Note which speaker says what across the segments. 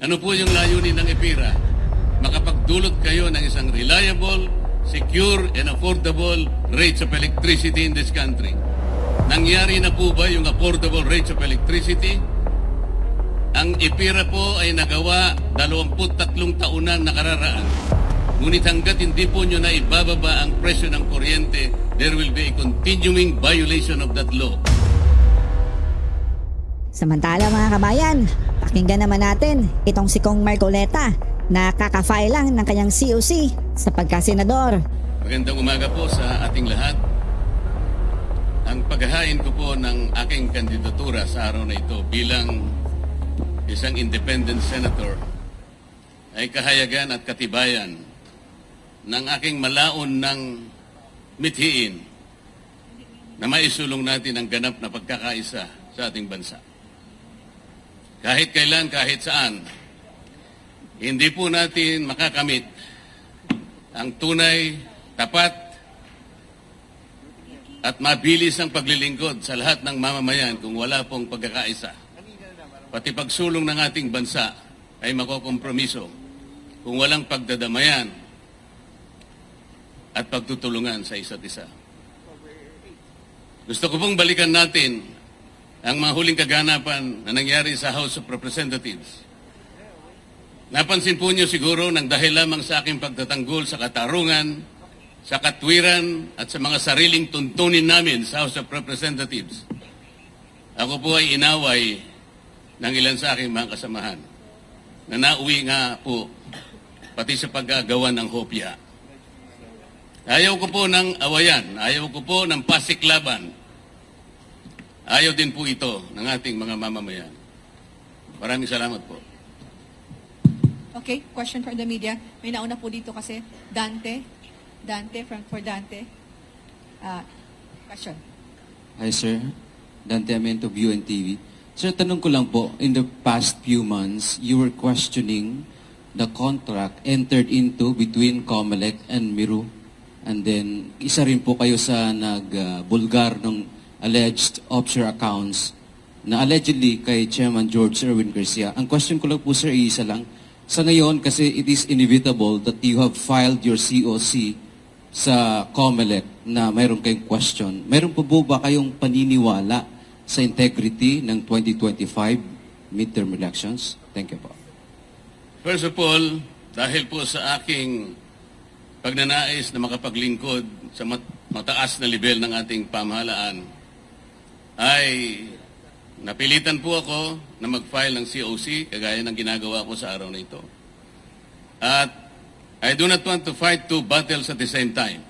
Speaker 1: Ano po yung layunin ng EPIRA? Makapagdulot kayo ng isang reliable, secure, and affordable rates of electricity in this country. Nangyari na po ba yung affordable rates of electricity? Ang EPIRA po ay nagawa 23 taon na nakararaan. Ngunit hanggat hindi po nyo na ibababa ang presyo ng kuryente, there will be a continuing violation of that law.
Speaker 2: Samantala mga kabayan, pakinggan naman natin itong si Kong Marcoleta na kakafile lang ng kanyang COC sa pagkasenador.
Speaker 1: Magandang umaga po sa ating lahat. Ang paghahain ko po ng aking kandidatura sa araw na ito bilang isang independent senator ay kahayagan at katibayan ng aking malaon ng mithiin na maisulong natin ang ganap na pagkakaisa sa ating bansa. Kahit kailan, kahit saan, hindi po natin makakamit ang tunay, tapat, at mabilis ang paglilingkod sa lahat ng mamamayan kung wala pong pagkakaisa. Pati pagsulong ng ating bansa ay makokompromiso kung walang pagdadamayan at pagtutulungan sa isa't isa. Gusto ko pong balikan natin ang mga huling kaganapan na nangyari sa House of Representatives. Napansin po niyo siguro nang dahil lamang sa aking pagtatanggol sa katarungan, sa katwiran at sa mga sariling tuntunin namin sa House of Representatives, ako po ay inaway ng ilan sa aking mga kasamahan na nauwi nga po pati sa paggagawa ng hopya. Ayaw ko po ng awayan, ayaw ko po ng pasiklaban. Ayaw din po ito ng ating mga mamamayan. Maraming salamat po.
Speaker 3: Okay, question from the media. May nauna po dito kasi. Dante for Dante. Question.
Speaker 4: Hi sir, Dante Amento, UNTV. Sir, tanong ko lang po, in the past few months, you were questioning the contract entered into between COMELEC and Miru. And then, isa rin po kayo sa nagbulgar ng alleged offshore accounts na allegedly kay Chairman George Erwin Garcia. Ang question ko lang po sir, isa lang. Sa ngayon, kasi it is inevitable that you have filed your COC sa COMELEC na mayroon kayong question. Mayroon po ba kayong paniniwala sa integrity ng 2025 midterm elections? Thank you po.
Speaker 1: First of all, dahil po sa aking pagnanais na makapaglingkod sa mataas na level ng ating pamahalaan, ay napilitan po ako na mag-file ng COC, kagaya ng ginagawa ko sa araw na ito. At I do not want to fight two battles at the same time.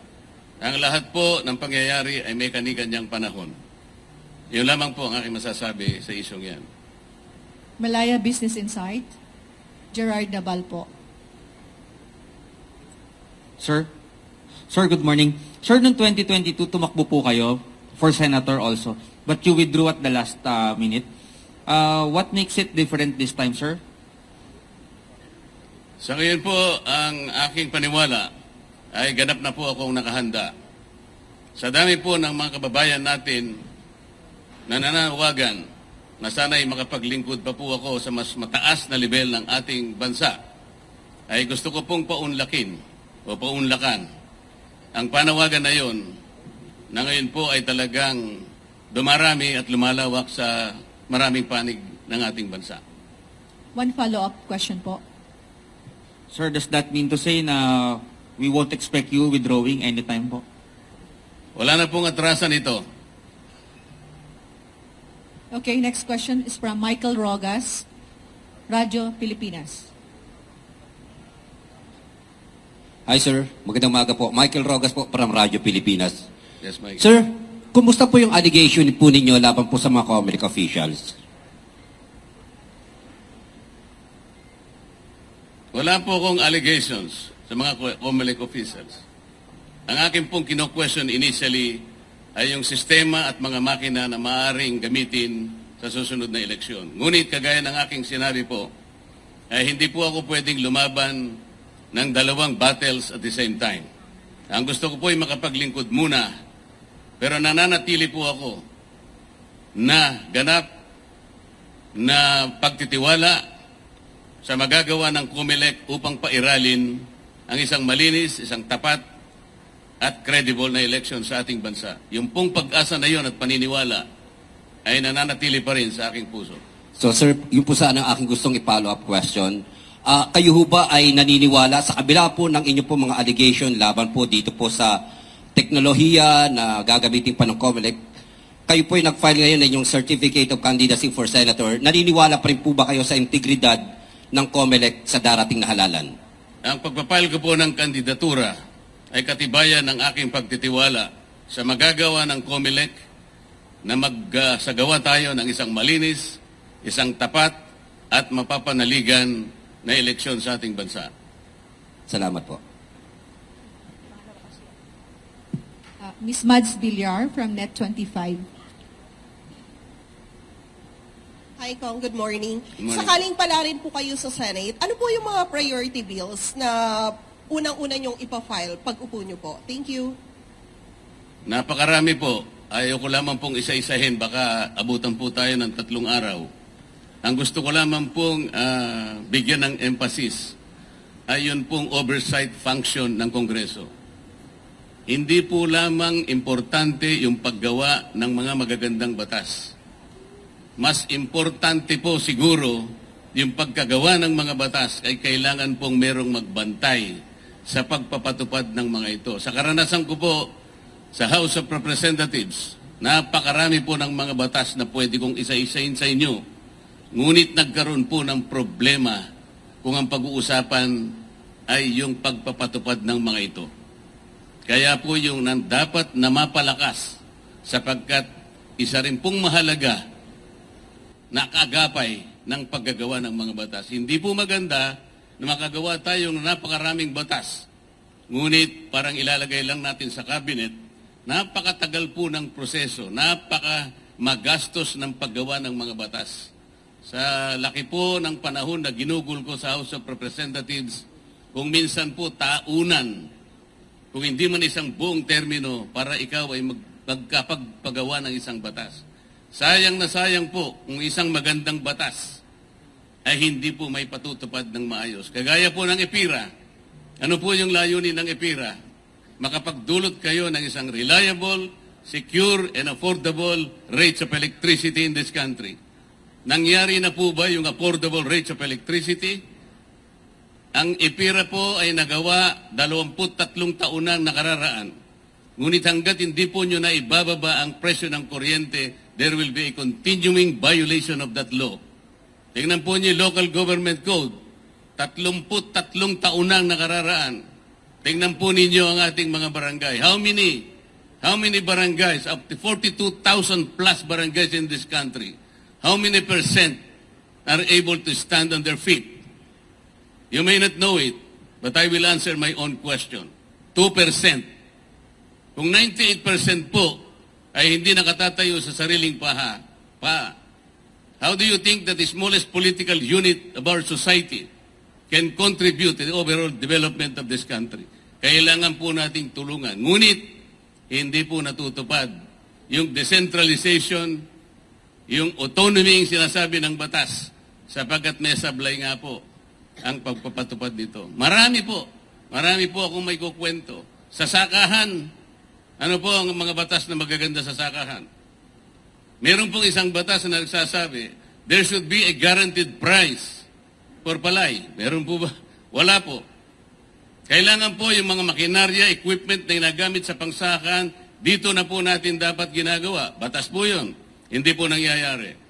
Speaker 1: Ang lahat po ng pangyayari ay may kani-kanyang panahon. Yun lamang po ang aking masasabi sa isyong yan.
Speaker 3: Malaya Business Insight. Gerard Nabal po.
Speaker 5: Sir, good morning. Sir, noong 2022, tumakbo po kayo for senator also, but you withdrew at the last minute. What makes it different this time, sir?
Speaker 1: Sa ngayon po, ang aking paniwala ay ganap na po akong nakahanda. Sa dami po ng mga kababayan natin na nananawagan na sana'y makapaglingkod pa po ako sa mas mataas na level ng ating bansa, ay gusto ko pong paunlakin o paunlakan ang panawagan na yon na ngayon po ay talagang dumarami at lumalawak sa maraming panig ng ating bansa.
Speaker 3: One follow-up question po.
Speaker 5: Sir, does that mean to say na we won't expect you withdrawing anytime po?
Speaker 1: Wala na pong atrasan ito.
Speaker 3: Okay, next question is from Michael Rogas, Radyo Pilipinas.
Speaker 6: Hi sir, magandang umaga po. Michael Rogas po from Radyo Pilipinas.
Speaker 1: Yes, Mike.
Speaker 6: Sir, kumusta po yung allegation po ninyo laban po sa mga COMELEC officials?
Speaker 1: Wala po akong allegations sa mga COMELEC officials. Ang akin pong kino-question initially ay yung sistema at mga makina na maaaring gamitin sa susunod na eleksyon. Ngunit kagaya ng aking sinabi po, ay hindi po ako pwedeng lumaban ng dalawang battles at the same time. Ang gusto ko po ay makapaglingkod muna, pero nananatili po ako na ganap na pagtitiwala sa magagawa ng COMELEC upang pairalin ang isang malinis, isang tapat at credible na election sa ating bansa. Yung pong pag-asa na yon at paniniwala ay nananatili pa rin sa aking puso.
Speaker 6: So sir, yun po sana ang aking gustong i-follow up question. Kayo ho ba ay naniniwala sa kabila po ng inyo po mga allegation laban po dito po sa teknolohiya na gagamitin pa ng COMELEC? Kayo po ay nag-file ngayon ng inyong Certificate of Candidacy for Senator. Naniniwala pa rin po ba kayo sa integridad ng COMELEC sa darating na halalan?
Speaker 1: Ang pagpapile ko po ng kandidatura ay katibayan ng aking pagtitiwala sa magagawa ng COMELEC na magsagawa tayo ng isang malinis, isang tapat at mapapanaligan na eleksyon sa ating bansa.
Speaker 6: Salamat po.
Speaker 3: Ms. Mads Villar from Net25.
Speaker 7: Hi, Kong. Good morning.
Speaker 1: Good morning.
Speaker 7: Sakaling pala rin po kayo sa Senate, ano po yung mga priority bills na unang-una nyong ipafile pag upo nyo po? Thank you.
Speaker 1: Napakarami po. Ayaw ko lamang pong isa-isahin. Baka abutan po tayo ng 3 araw. Ang gusto ko lamang pong bigyan ng emphasis ay yun pong oversight function ng Kongreso. Hindi po lamang importante yung paggawa ng mga magagandang batas. Mas importante po siguro yung pagkagawa ng mga batas ay kailangan pong merong magbantay sa pagpapatupad ng mga ito. Sa karanasan ko po sa House of Representatives, napakarami po ng mga batas na pwede kong isa-isahin sa inyo. Ngunit nagkaroon po ng problema kung ang pag-uusapan ay yung pagpapatupad ng mga ito. Kaya po yung dapat na mapalakas sapagkat isa rin pong mahalaga na kaagapay ng paggagawa ng mga batas. Hindi po maganda na makagawa tayo ng napakaraming batas. Ngunit parang ilalagay lang natin sa cabinet, napakatagal po ng proseso, napakamagastos ng paggawa ng mga batas. Sa laki po ng panahon na ginugol ko sa House of Representatives, kung minsan po taunan, kung hindi man isang buong termino para ikaw ay magkapagpagawa ng isang batas. Sayang na sayang po kung isang magandang batas ay hindi po may patutupad ng maayos. Kagaya po ng EPIRA. Ano po yung layunin ng EPIRA? Makapagdulot kayo ng isang reliable, secure, and affordable rates of electricity in this country. Nangyari na po ba yung affordable rates of electricity? Ang EPIRA po ay nagawa 23 taon nang nakararaan. Ngunit hanggat hindi po nyo na ibababa ang presyo ng kuryente, there will be a continuing violation of that law. Tingnan po niyo local government code. 33 taon nang nakararaan. Tingnan po ninyo ang ating mga barangay. How many barangays, up to 42,000 plus barangays in this country, how many percent are able to stand on their feet? You may not know it, but I will answer my own question. 2%. Kung 98% po ay hindi nakatatayo sa sariling how do you think that the smallest political unit of our society can contribute to the overall development of this country? Kailangan po nating tulungan. Ngunit, hindi po natutupad yung decentralization, yung autonomy yung sinasabi ng batas, sapagkat may sablay nga po ang pagpapatupad dito. Marami po akong may kukwento. Sa sakahan, ano po ang mga batas na magaganda sa sakahan? Meron pong isang batas na nagsasabi, there should be a guaranteed price for palay. Meron po ba? Wala po. Kailangan po yung mga makinarya, equipment na ginagamit sa pangsakahan, dito na po natin dapat ginagawa. Batas po yun. Hindi po nangyayari.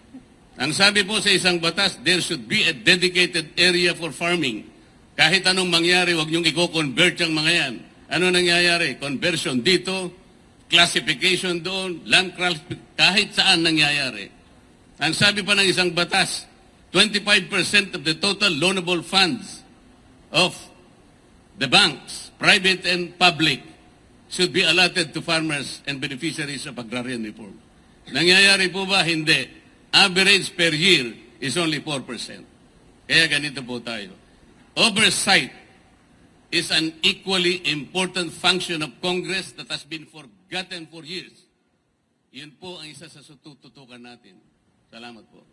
Speaker 1: Ang sabi po sa isang batas, there should be a dedicated area for farming. Kahit anong mangyari, huwag niyong i-convert yung mga yan. Ano nangyayari? Conversion dito, classification doon, land kahit saan nangyayari. Ang sabi pa ng isang batas, 25% of the total loanable funds of the banks, private and public, should be allotted to farmers and beneficiaries of agrarian reform. Nangyayari po ba? Hindi. Average per year is only 4%. Kaya ganito po tayo. Oversight is an equally important function of Congress that has been forgotten for years. Yun po ang isa sa tututukan natin. Salamat po.